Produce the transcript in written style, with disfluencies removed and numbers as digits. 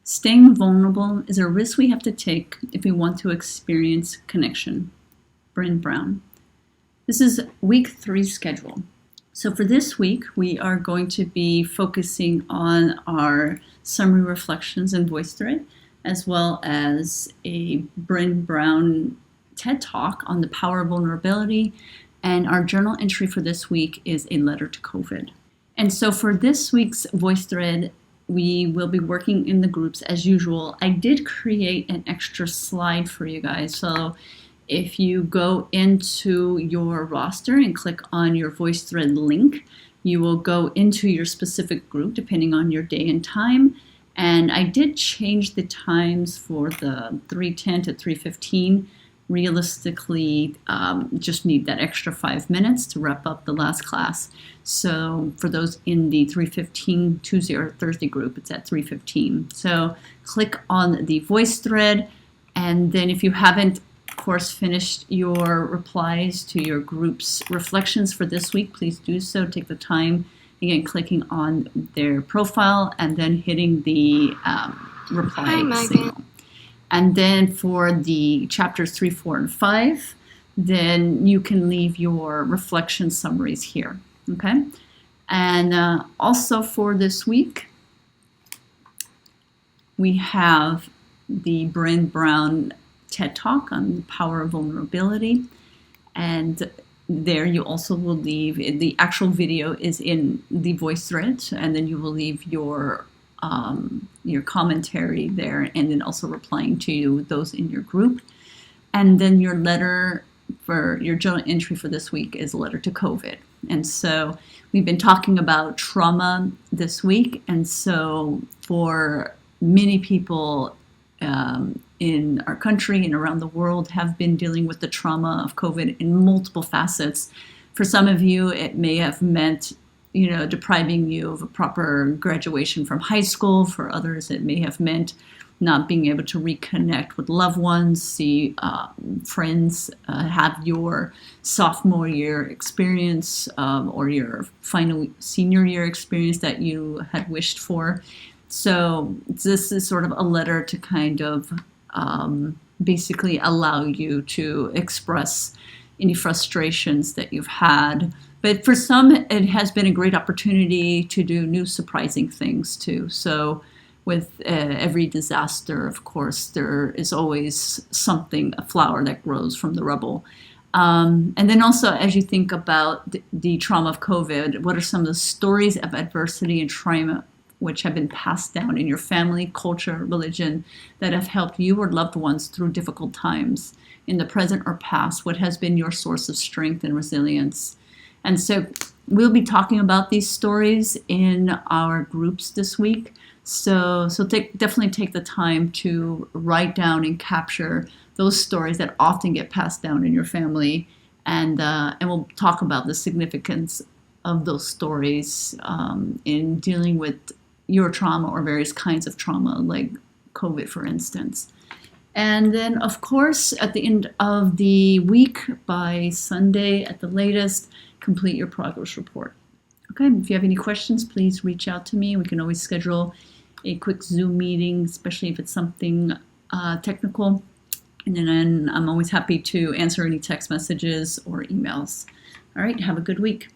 Staying vulnerable is a risk we have to take if we want to experience connection. Brene. This is week 3 schedule. So for this week, we are going to be focusing on our summary reflections in VoiceThread, as well as a Brene TED Talk on the power of vulnerability. And our journal entry for this week is a letter to COVID. And so for this week's VoiceThread, we will be working in the groups as usual. I did create an extra slide for you guys. So if you go into your roster and click on your VoiceThread link, you will go into your specific group depending on your day and time. And I did change the times for the 3:10 to 3:15. Realistically, just need that extra 5 minutes to wrap up the last class. So for those in the 3:15 Tuesday or Thursday group, it's at 3:15. So click on the voice thread, and then if you haven't, of course, finished your replies to your group's reflections for this week, please do so. Take the time, again, clicking on their profile and then hitting the reply signal. And then for the chapters 3, 4, and 5, then you can leave your reflection summaries here, okay? And also for this week, we have the Brene TED Talk on the power of vulnerability. And there you also will leave, the actual video is in the voice thread, and then you will leave your commentary there, and then also replying to those in your group. And then your letter for your journal entry for this week is a letter to COVID. And so we've been talking about trauma this week. And so for many people in our country and around the world have been dealing with the trauma of COVID in multiple facets. For some of you, it may have meant depriving you of a proper graduation from high school. For others, it may have meant not being able to reconnect with loved ones, see friends, have your sophomore year experience or your final senior year experience that you had wished for. So this is sort of a letter to kind of basically allow you to express any frustrations that you've had. But for some, it has been a great opportunity to do new surprising things too. So with every disaster, of course, there is always something, a flower that grows from the rubble. And then also, as you think about the trauma of COVID, what are some of the stories of adversity and trauma which have been passed down in your family, culture, religion, that have helped you or loved ones through difficult times in the present or past? What has been your source of strength and resilience? And so we'll be talking about these stories in our groups this week. So definitely take the time to write down and capture those stories that often get passed down in your family. And we'll talk about the significance of those stories in dealing with your trauma or various kinds of trauma, like COVID, for instance. And then, of course, at the end of the week, by Sunday at the latest, complete your progress report. Okay, if you have any questions, please reach out to me. We can always schedule a quick Zoom meeting, especially if it's something technical. And then I'm always happy to answer any text messages or emails. All right, have a good week.